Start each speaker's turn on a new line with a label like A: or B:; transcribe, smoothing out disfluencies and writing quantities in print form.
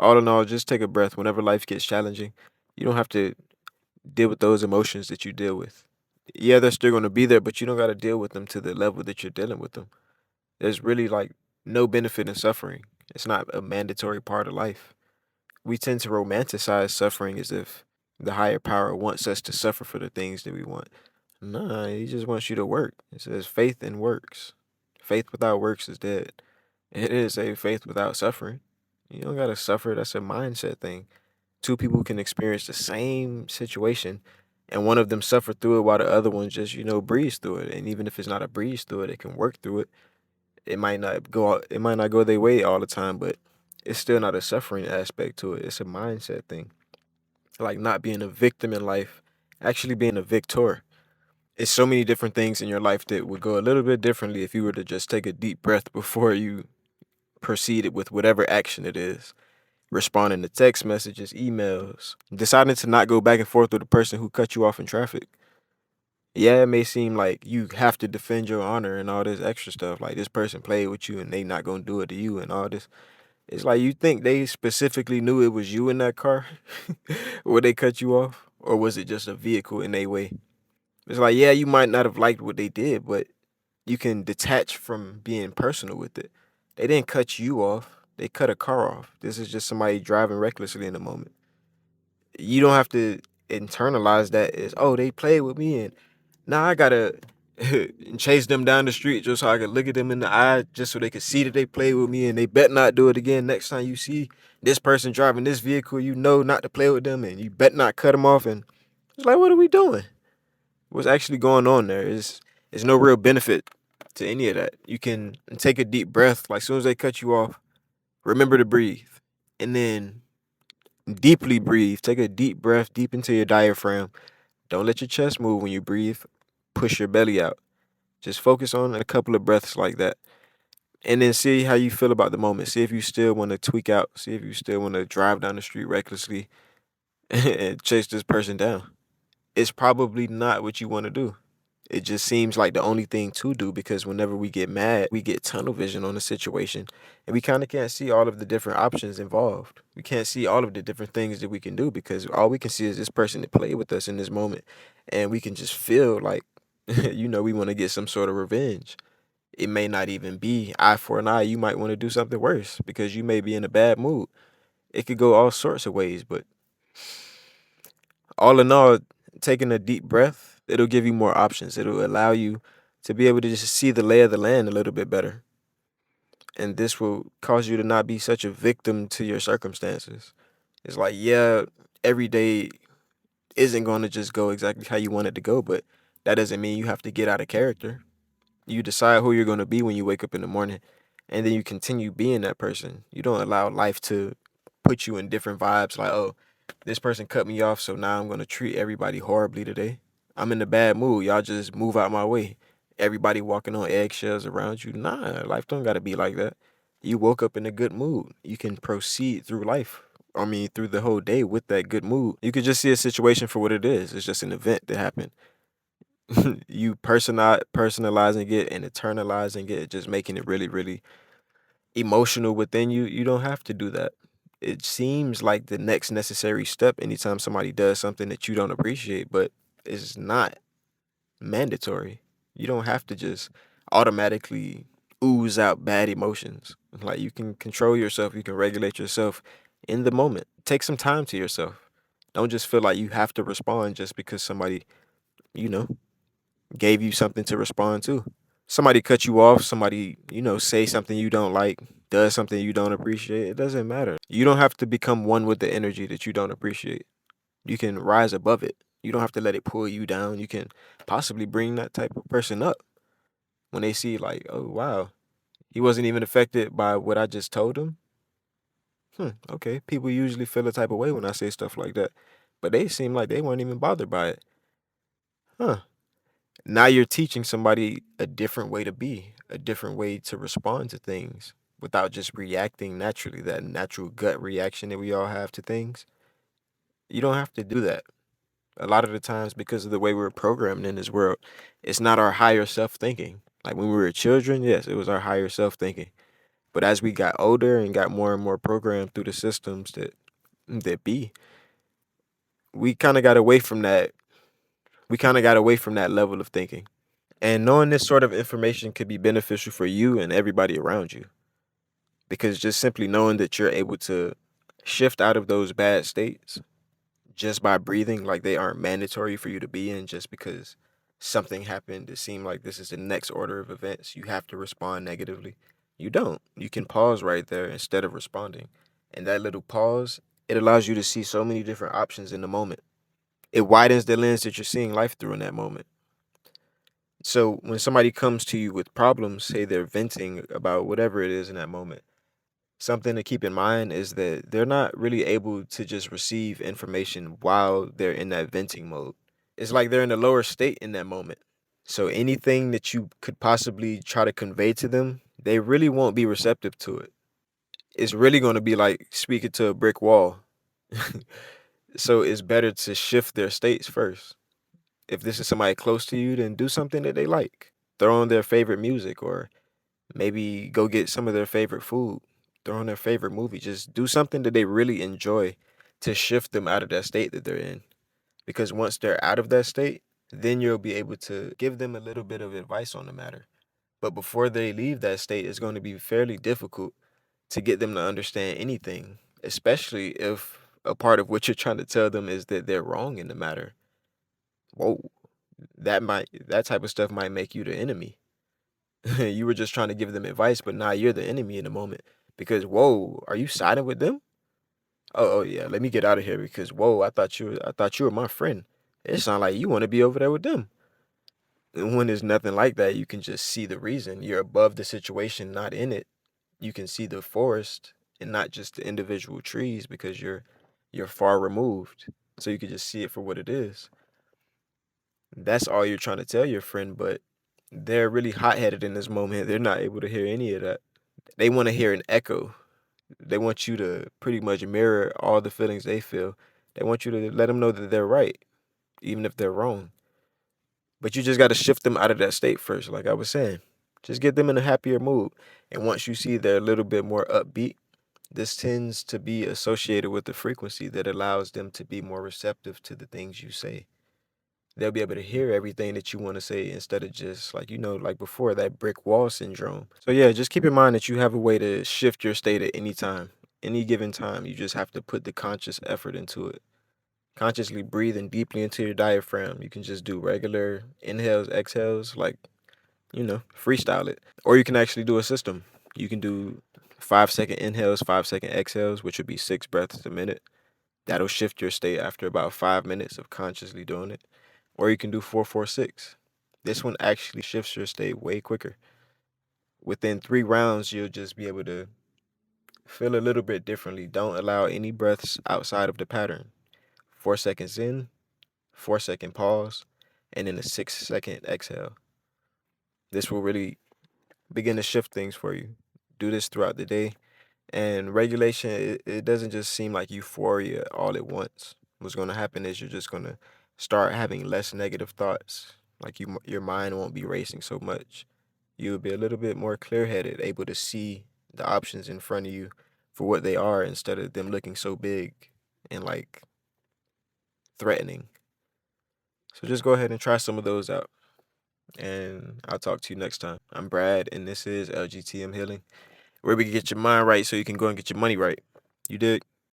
A: All in all, just take a breath. Whenever life gets challenging, you don't have to deal with those emotions that you deal with. Yeah, they're still going to be there, but you don't got to deal with them to the level that you're dealing with them. There's really like no benefit in suffering. It's not a mandatory part of life. We tend to romanticize suffering as if the higher power wants us to suffer for the things that we want. Nah, he just wants you to work. It says faith and works. Faith without works is dead. It is a faith without suffering. You don't gotta suffer. That's a mindset thing. Two people can experience the same situation, and one of them suffer through it while the other one just, breeze through it. And even if it's not a breeze through it, it can work through it. It might not go their way all the time, but it's still not a suffering aspect to it. It's a mindset thing. Like not being a victim in life, actually being a victor. It's so many different things in your life that would go a little bit differently if you were to just take a deep breath before you proceeded with whatever action it is. Responding to text messages, emails, deciding to not go back and forth with the person who cut you off in traffic. Yeah, it may seem like you have to defend your honor and all this extra stuff. Like this person played with you and they not gonna do it to you and all this. It's like you think they specifically knew it was you in that car where they cut you off, or was it just a vehicle in a way? It's like, yeah, you might not have liked what they did, but you can detach from being personal with it. They didn't cut you off. They cut a car off. This is just somebody driving recklessly in the moment. You don't have to internalize that as, oh, they played with me and now I gotta chase them down the street just so I could look at them in the eye just so they could see that they played with me and they bet not do it again next time you see this person driving this vehicle, you know not to play with them and you bet not cut them off. And it's like, what are we doing? What's actually going on there is no real benefit to any of that. You can take a deep breath, like as soon as they cut you off, remember to breathe. And then deeply breathe. Take a deep breath deep into your diaphragm. Don't let your chest move when you breathe. Push your belly out. Just focus on a couple of breaths like that. And then see how you feel about the moment. See if you still want to tweak out. See if you still want to drive down the street recklessly and chase this person down. It's probably not what you want to do. It just seems like the only thing to do because whenever we get mad, we get tunnel vision on the situation and we kind of can't see all of the different options involved. We can't see all of the different things that we can do because all we can see is this person that played with us in this moment. And we can just feel like, we want to get some sort of revenge. It may not even be eye for an eye. You might want to do something worse because you may be in a bad mood. It could go all sorts of ways, but all in all, taking a deep breath, it'll give you more options. It'll allow you to be able to just see the lay of the land a little bit better. And this will cause you to not be such a victim to your circumstances. It's like, yeah, every day isn't going to just go exactly how you want it to go, but that doesn't mean you have to get out of character. You decide who you're going to be when you wake up in the morning, and then you continue being that person. You don't allow life to put you in different vibes like, oh, this person cut me off, so now I'm going to treat everybody horribly today. I'm in a bad mood. Y'all just move out my way. Everybody walking on eggshells around you. Nah, life don't got to be like that. You woke up in a good mood. You can proceed through life. I mean, through the whole day with that good mood. You could just see a situation for what it is. It's just an event that happened. You personalizing it and eternalizing it, just making it really, really emotional within you. You don't have to do that. It seems like the next necessary step anytime somebody does something that you don't appreciate, but it's not mandatory. You don't have to just automatically ooze out bad emotions. Like you can control yourself, you can regulate yourself in the moment. Take some time to yourself. Don't just feel like you have to respond just because somebody, you know, gave you something to respond to. Somebody cut you off, somebody, say something you don't like, does something you don't appreciate. It doesn't matter. You don't have to become one with the energy that you don't appreciate. You can rise above it. You don't have to let it pull you down. You can possibly bring that type of person up when they see, like, oh, wow, he wasn't even affected by what I just told him. Okay. People usually feel a type of way when I say stuff like that, but they seem like they weren't even bothered by it. Huh. Now you're teaching somebody a different way to be, a different way to respond to things without just reacting naturally, that natural gut reaction that we all have to things. You don't have to do that. A lot of the times, because of the way we're programmed in this world, it's not our higher self thinking. Like when we were children, yes, it was our higher self thinking. But as we got older and got more and more programmed through the systems that be, we kind of got away from that. We kind of got away from that level of thinking. And knowing this sort of information could be beneficial for you and everybody around you, because just simply knowing that you're able to shift out of those bad states just by breathing, like they aren't mandatory for you to be in just because something happened. It seemed like this is the next order of events. You have to respond negatively. You don't. You can pause right there instead of responding. And that little pause, it allows you to see so many different options in the moment. It widens the lens that you're seeing life through in that moment. So when somebody comes to you with problems, say they're venting about whatever it is in that moment, something to keep in mind is that they're not really able to just receive information while they're in that venting mode. It's like they're in a lower state in that moment. So anything that you could possibly try to convey to them, they really won't be receptive to it. It's really going to be like speaking to a brick wall. So it's better to shift their states first. If this is somebody close to you, then do something that they like. Throw on their favorite music, or maybe go get some of their favorite food, throw on their favorite movie. Just do something that they really enjoy to shift them out of that state that they're in. Because once they're out of that state, then you'll be able to give them a little bit of advice on the matter. But before they leave that state, it's going to be fairly difficult to get them to understand anything, especially if a part of what you're trying to tell them is that they're wrong in the matter. Whoa, that type of stuff might make you the enemy. You were just trying to give them advice, but now you're the enemy in the moment. Because whoa, are you siding with them? Oh yeah, let me get out of here because whoa, I thought you were my friend. It sounds like you want to be over there with them. And when there's nothing like that, you can just see the reason. You're above the situation, not in it. You can see the forest and not just the individual trees because you're far removed. So you can just see it for what it is. That's all you're trying to tell your friend, but they're really hot-headed in this moment. They're not able to hear any of that. They want to hear an echo. They want you to pretty much mirror all the feelings they feel. They want you to let them know that they're right, even if they're wrong. But you just got to shift them out of that state first, like I was saying. Just get them in a happier mood. And once you see they're a little bit more upbeat, this tends to be associated with the frequency that allows them to be more receptive to the things you say. They'll be able to hear everything that you want to say instead of just like, like before, that brick wall syndrome. So yeah, just keep in mind that you have a way to shift your state at any time, any given time. You just have to put the conscious effort into it. Consciously breathing deeply into your diaphragm. You can just do regular inhales, exhales, like, freestyle it. Or you can actually do a system. You can do 5-second inhales, 5-second exhales, which would be 6 breaths a minute. That'll shift your state after about 5 minutes of consciously doing it. Or you can do 4-4-6. This one actually shifts your state way quicker. Within 3 rounds, you'll just be able to feel a little bit differently. Don't allow any breaths outside of the pattern. 4 seconds in, 4-second pause, and then a 6-second exhale. This will really begin to shift things for you. Do this throughout the day. And regulation, it doesn't just seem like euphoria all at once. What's going to happen is you're just going to start having less negative thoughts. Like your mind won't be racing so much. You'll be a little bit more clear-headed, able to see the options in front of you for what they are instead of them looking so big and like threatening. So just go ahead and try some of those out. And I'll talk to you next time. I'm Brad, and this is LGTM Healing, where we can get your mind right so you can go and get your money right. You did?